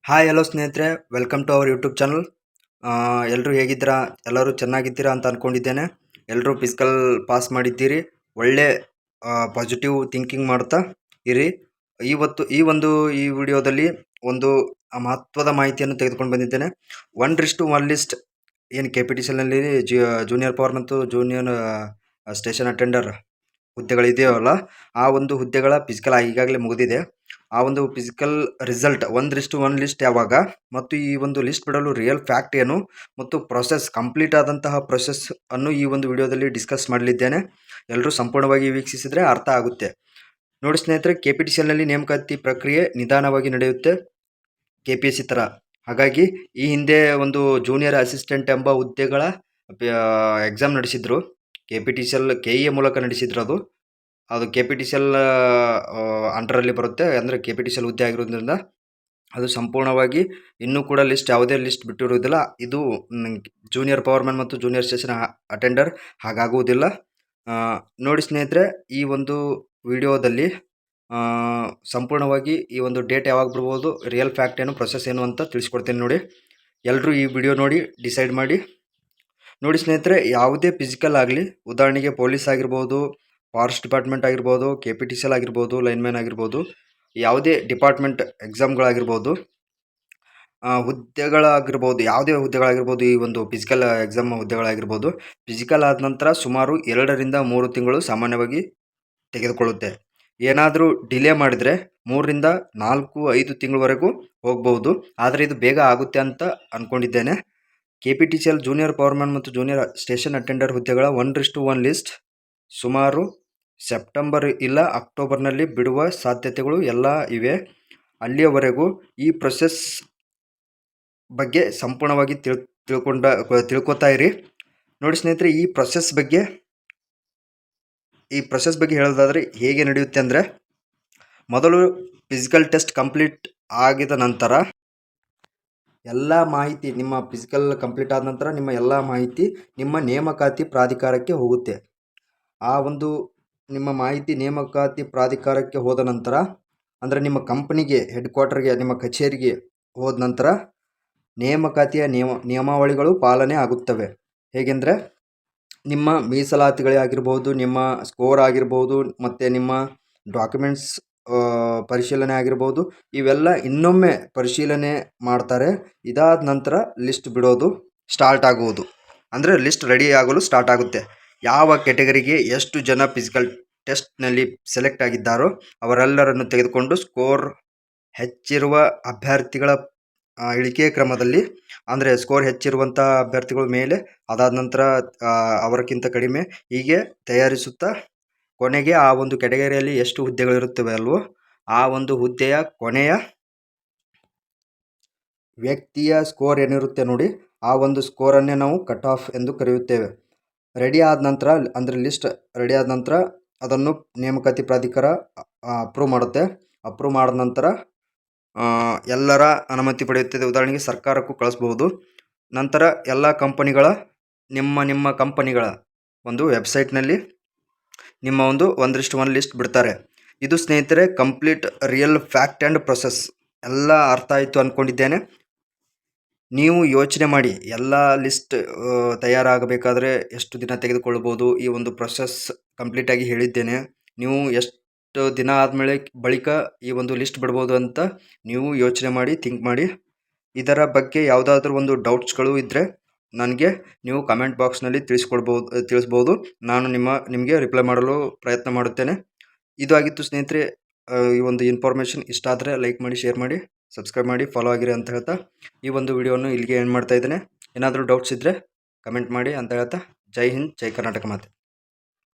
Hi hello ಸ್ನೇಹಿತರೆ, welcome to our YouTube channel. ಎಲ್ಲರೂ ಹೇಗಿದ್ದೀರಾ? ಎಲ್ಲರೂ ಚೆನ್ನಾಗಿದ್ದೀರಾ ಅಂತ ಅಂದ್ಕೊಂಡಿದ್ದೇನೆ. ಎಲ್ಲರೂ ಫಿಸಿಕಲ್ ಪಾಸ್ ಮಾಡಿದ್ದೀರಿ. ಒಳ್ಳೆ ಪಾಸಿಟಿವ್ ಥಿಂಕಿಂಗ್ ಮಾಡ್ತಾ ಇರಿ. ಈ ವಿಡಿಯೋದಲ್ಲಿ ಒಂದು ಮಹತ್ವದ ಮಾಹಿತಿಯನ್ನು ತೆಗೆದುಕೊಂಡು ಬಂದಿದ್ದೇನೆ. 1:1 ಲಿಸ್ಟ್ ಏನು KPTCLನಲ್ಲಿ ಜೂನಿಯರ್ ಪವರ್ ಮತ್ತು ಜೂನಿಯರ್ ಸ್ಟೇಷನ್ ಅಟೆಂಡರ್ ಹುದ್ದೆಗಳಿದೆಯಲ್ಲ, ಆ ಒಂದು ಹುದ್ದೆಗಳ ಫಿಸಿಕಲ್ ಈಗಾಗಲೇ ಮುಗಿದಿದೆ. ಆ ಒಂದು ಫಿಸಿಕಲ್ ರಿಸಲ್ಟ್ 1:1 ಲಿಸ್ಟ್ ಯಾವಾಗ ಮತ್ತು ಈ ಒಂದು ಲಿಸ್ಟ್ ಬಿಡಲು ರಿಯಲ್ ಫ್ಯಾಕ್ಟ್ ಏನು ಮತ್ತು ಪ್ರೊಸೆಸ್ ಕಂಪ್ಲೀಟ್ ಆದಂತಹ ಪ್ರೊಸೆಸ್ ಅನ್ನು ಈ ಒಂದು ವಿಡಿಯೋದಲ್ಲಿ ಡಿಸ್ಕಸ್ ಮಾಡಲಿದ್ದೇನೆ. ಎಲ್ಲರೂ ಸಂಪೂರ್ಣವಾಗಿ ವೀಕ್ಷಿಸಿದರೆ ಅರ್ಥ ಆಗುತ್ತೆ. ನೋಡಿ ಸ್ನೇಹಿತರೆ, KPTCLನಲ್ಲಿ ನೇಮಕಾತಿ ಪ್ರಕ್ರಿಯೆ ನಿಧಾನವಾಗಿ ನಡೆಯುತ್ತೆ, KPSC ಥರ. ಹಾಗಾಗಿ ಈ ಹಿಂದೆ ಒಂದು ಜೂನಿಯರ್ ಅಸಿಸ್ಟೆಂಟ್ ಎಂಬ ಹುದ್ದೆಗಳ ಎಕ್ಸಾಮ್ ನಡೆಸಿದ್ರು. KPTCL KE ಮೂಲಕ ನಡೆಸಿದ್ರು. ಅದು KPTCL ಅಂಡರಲ್ಲಿ ಬರುತ್ತೆ. ಅಂದರೆ KPTCL ಹುದ್ದೆ ಆಗಿರೋದ್ರಿಂದ ಅದು ಸಂಪೂರ್ಣವಾಗಿ ಇನ್ನೂ ಕೂಡ ಯಾವುದೇ ಲಿಸ್ಟ್ ಬಿಟ್ಟಿರುವುದಿಲ್ಲ. ಇದು ಜೂನಿಯರ್ ಪವರ್ಮ್ಯಾನ್ ಮತ್ತು ಜೂನಿಯರ್ ಸ್ಟೇಷನ್ ಅಟೆಂಡರ್ ಹಾಗಾಗುವುದಿಲ್ಲ. ನೋಡಿ ಸ್ನೇಹಿತರೆ, ಈ ಒಂದು ವಿಡಿಯೋದಲ್ಲಿ ಸಂಪೂರ್ಣವಾಗಿ ಈ ಒಂದು ಡೇಟ್ ಯಾವಾಗ ಬರ್ಬೋದು, ರಿಯಲ್ ಫ್ಯಾಕ್ಟ್ ಏನು, ಪ್ರೊಸೆಸ್ ಏನು ಅಂತ ತಿಳಿಸ್ಕೊಡ್ತೇನೆ. ನೋಡಿ, ಎಲ್ಲರೂ ಈ ವಿಡಿಯೋ ನೋಡಿ ಡಿಸೈಡ್ ಮಾಡಿ. ನೋಡಿ ಸ್ನೇಹಿತರೆ, ಯಾವುದೇ ಫಿಸಿಕಲ್ ಆಗಲಿ, ಉದಾಹರಣೆಗೆ ಪೊಲೀಸ್ ಆಗಿರ್ಬೋದು, ಫಾರೆಸ್ಟ್ ಡಿಪಾರ್ಟ್ಮೆಂಟ್ ಆಗಿರ್ಬೋದು, KPTCL ಆಗಿರ್ಬೋದು, ಲೈನ್ಮ್ಯಾನ್ ಆಗಿರ್ಬೋದು, ಯಾವುದೇ ಡಿಪಾರ್ಟ್ಮೆಂಟ್ ಎಕ್ಸಾಮ್ಗಳಾಗಿರ್ಬೋದು, ಹುದ್ದೆಗಳಾಗಿರ್ಬೋದು, ಯಾವುದೇ ಹುದ್ದೆಗಳಾಗಿರ್ಬೋದು, ಈ ಒಂದು ಫಿಸಿಕಲ್ ಎಕ್ಸಾಮ್ ಹುದ್ದೆಗಳಾಗಿರ್ಬೋದು, ಫಿಸಿಕಲ್ ಆದ ನಂತರ ಸುಮಾರು 2 ರಿಂದ 3 ತಿಂಗಳು ಸಾಮಾನ್ಯವಾಗಿ ತೆಗೆದುಕೊಳ್ಳುತ್ತೆ. ಏನಾದರೂ ಡಿಲೇ ಮಾಡಿದರೆ 3 ರಿಂದ 4-5 ತಿಂಗಳವರೆಗೂ ಹೋಗ್ಬೋದು. ಆದರೆ ಇದು ಬೇಗ ಆಗುತ್ತೆ ಅಂತ ಅಂದ್ಕೊಂಡಿದ್ದೇನೆ. KPTCL ಜೂನಿಯರ್ ಪವರ್ಮ್ಯಾನ್ ಮತ್ತು ಜೂನಿಯರ್ ಸ್ಟೇಷನ್ ಅಟೆಂಡರ್ ಹುದ್ದೆಗಳ 1:1 ಲಿಸ್ಟ್ ಸುಮಾರು ಸೆಪ್ಟೆಂಬರ್ ಇಲ್ಲ ಅಕ್ಟೋಬರ್ನಲ್ಲಿ ಬಿಡುವ ಸಾಧ್ಯತೆಗಳು ಎಲ್ಲ ಇವೆ. ಅಲ್ಲಿಯವರೆಗೂ ಈ ಪ್ರೊಸೆಸ್ ಬಗ್ಗೆ ಸಂಪೂರ್ಣವಾಗಿ ತಿಳ್ಕೊತಾ ಇರಿ. ನೋಡಿ ಸ್ನೇಹಿತರೆ, ಈ ಪ್ರೊಸೆಸ್ ಬಗ್ಗೆ ಹೇಳೋದಾದರೆ ಹೇಗೆ ನಡೆಯುತ್ತೆ ಅಂದರೆ, ಮೊದಲು ಫಿಸಿಕಲ್ ಟೆಸ್ಟ್ ಕಂಪ್ಲೀಟ್ ಆಗಿದ ನಂತರ ಎಲ್ಲ ಮಾಹಿತಿ, ನಿಮ್ಮ ಫಿಸಿಕಲ್ ಕಂಪ್ಲೀಟ್ ಆದ ನಂತರ ನಿಮ್ಮ ಎಲ್ಲ ಮಾಹಿತಿ ನಿಮ್ಮ ನೇಮಕಾತಿ ಪ್ರಾಧಿಕಾರಕ್ಕೆ ಹೋಗುತ್ತೆ. ಆ ಒಂದು ನಿಮ್ಮ ಮಾಹಿತಿ ನೇಮಕಾತಿ ಪ್ರಾಧಿಕಾರಕ್ಕೆ ಹೋದ ನಂತರ, ಅಂದರೆ ನಿಮ್ಮ ಕಂಪನಿಗೆ, ಹೆಡ್ ಕ್ವಾರ್ಟರ್ಗೆ, ನಿಮ್ಮ ಕಚೇರಿಗೆ ಹೋದ ನಂತರ ನೇಮಕಾತಿಯ ನಿಯಮಾವಳಿಗಳು ಪಾಲನೆ ಆಗುತ್ತವೆ. ಹೇಗೆಂದರೆ, ನಿಮ್ಮ ಮೀಸಲಾತಿಗಳೇ ಆಗಿರ್ಬೋದು, ನಿಮ್ಮ ಸ್ಕೋರ್ ಆಗಿರ್ಬೋದು, ಮತ್ತು ನಿಮ್ಮ ಡಾಕ್ಯುಮೆಂಟ್ಸ್ ಪರಿಶೀಲನೆ ಆಗಿರ್ಬೋದು, ಇವೆಲ್ಲ ಇನ್ನೊಮ್ಮೆ ಪರಿಶೀಲನೆ ಮಾಡ್ತಾರೆ. ಇದಾದ ನಂತರ ಲಿಸ್ಟ್ ಬಿಡೋದು ಸ್ಟಾರ್ಟ್ ಆಗುವುದು. ಅಂದರೆ ಲಿಸ್ಟ್ ರೆಡಿ ಆಗಲು ಸ್ಟಾರ್ಟ್ ಆಗುತ್ತೆ. ಯಾವ ಕೆಟಗರಿಗೆ ಎಷ್ಟು ಜನ ಫಿಸಿಕಲ್ ಟೆಸ್ಟ್ನಲ್ಲಿ ಸೆಲೆಕ್ಟ್ ಆಗಿದ್ದಾರೋ ಅವರೆಲ್ಲರನ್ನು ತೆಗೆದುಕೊಂಡು ಸ್ಕೋರ್ ಹೆಚ್ಚಿರುವ ಅಭ್ಯರ್ಥಿಗಳ ಇಳಿಕೆ ಕ್ರಮದಲ್ಲಿ, ಅಂದರೆ ಸ್ಕೋರ್ ಹೆಚ್ಚಿರುವಂಥ ಅಭ್ಯರ್ಥಿಗಳ ಮೇಲೆ, ಅದಾದ ನಂತರ ಅವರಕ್ಕಿಂತ ಕಡಿಮೆ, ಹೀಗೆ ತಯಾರಿಸುತ್ತಾ ಕೊನೆಗೆ ಆ ಒಂದು ಕೆಟಗರಿಯಲ್ಲಿ ಎಷ್ಟು ಹುದ್ದೆಗಳಿರುತ್ತವೆ ಅಲ್ವೋ, ಆ ಒಂದು ಹುದ್ದೆಯ ಕೊನೆಯ ವ್ಯಕ್ತಿಯ ಸ್ಕೋರ್ ಏನಿರುತ್ತೆ ನೋಡಿ, ಆ ಒಂದು ಸ್ಕೋರನ್ನೇ ನಾವು ಕಟ್ ಆಫ್ ಎಂದು ಕರೆಯುತ್ತೇವೆ. ರೆಡಿ ಆದ ನಂತರ, ಅಂದರೆ ಲಿಸ್ಟ್ ರೆಡಿ ಆದ ನಂತರ ಅದನ್ನು ನೇಮಕಾತಿ ಪ್ರಾಧಿಕಾರ ಅಪ್ರೂವ್ ಮಾಡುತ್ತೆ. ಅಪ್ರೂವ್ ಮಾಡಿದ ನಂತರ ಎಲ್ಲರ ಅನುಮತಿ ಪಡೆಯುತ್ತದೆ. ಉದಾಹರಣೆಗೆ ಸರ್ಕಾರಕ್ಕೂ ಕಳಿಸ್ಬಹುದು. ನಂತರ ಎಲ್ಲ ಕಂಪನಿಗಳ, ನಿಮ್ಮ ಕಂಪನಿಗಳ ಒಂದು ವೆಬ್ಸೈಟ್ನಲ್ಲಿ ನಿಮ್ಮ ಒಂದು 1:1 ಲಿಸ್ಟ್ ಬಿಡ್ತಾರೆ. ಇದು ಸ್ನೇಹಿತರೆ complete real fact and process. ಎಲ್ಲ ಅರ್ಥ ಆಯಿತು ಅಂದ್ಕೊಂಡಿದ್ದೇನೆ. ನೀವು ಯೋಚನೆ ಮಾಡಿ, ಎಲ್ಲ ಲಿಸ್ಟ್ ತಯಾರಾಗಬೇಕಾದ್ರೆ ಎಷ್ಟು ದಿನ ತೆಗೆದುಕೊಳ್ಬೋದು. ಈ ಒಂದು ಪ್ರೊಸೆಸ್ ಕಂಪ್ಲೀಟಾಗಿ ಹೇಳಿದ್ದೇನೆ. ನೀವು ಎಷ್ಟು ದಿನ ಆದಮೇಲೆ ಬಳಿಕ ಈ ಒಂದು ಲಿಸ್ಟ್ ಬಿಡ್ಬೋದು ಅಂತ ನೀವು ಯೋಚನೆ ಮಾಡಿ, ಥಿಂಕ್ ಮಾಡಿ. ಇದರ ಬಗ್ಗೆ ಯಾವುದಾದ್ರೂ ಒಂದು ಡೌಟ್ಸ್ಗಳು ಇದ್ದರೆ ನನಗೆ ನೀವು ಕಮೆಂಟ್ ಬಾಕ್ಸ್ನಲ್ಲಿ ತಿಳಿಸ್ಬೋದು. ನಾನು ನಿಮಗೆ ರಿಪ್ಲೈ ಮಾಡಲು ಪ್ರಯತ್ನ ಮಾಡುತ್ತೇನೆ. ಇದಾಗಿತ್ತು ಸ್ನೇಹಿತರೆ ಈ ಒಂದು ಇನ್ಫಾರ್ಮೇಷನ್. ಇಷ್ಟ ಆದರೆ ಲೈಕ್ ಮಾಡಿ, ಶೇರ್ ಮಾಡಿ, ಸಬ್ಸ್ಕ್ರೈಬ್ ಮಾಡಿ, ಫಾಲೋ ಆಗಿರಿ ಅಂತ ಹೇಳ್ತಾ ಈ ಒಂದು ವಿಡಿಯೋವನ್ನು ಇಲ್ಲಿಗೆ ಎಂಡ್ ಮಾಡ್ತಾ ಇದ್ದೇನೆ. ಏನಾದರೂ ಡೌಟ್ಸ್ ಇದ್ದರೆ ಕಮೆಂಟ್ ಮಾಡಿ ಅಂತ ಹೇಳ್ತಾ, ಜೈ ಹಿಂದ್, ಜೈ ಕರ್ನಾಟಕ ಮಾತೆ.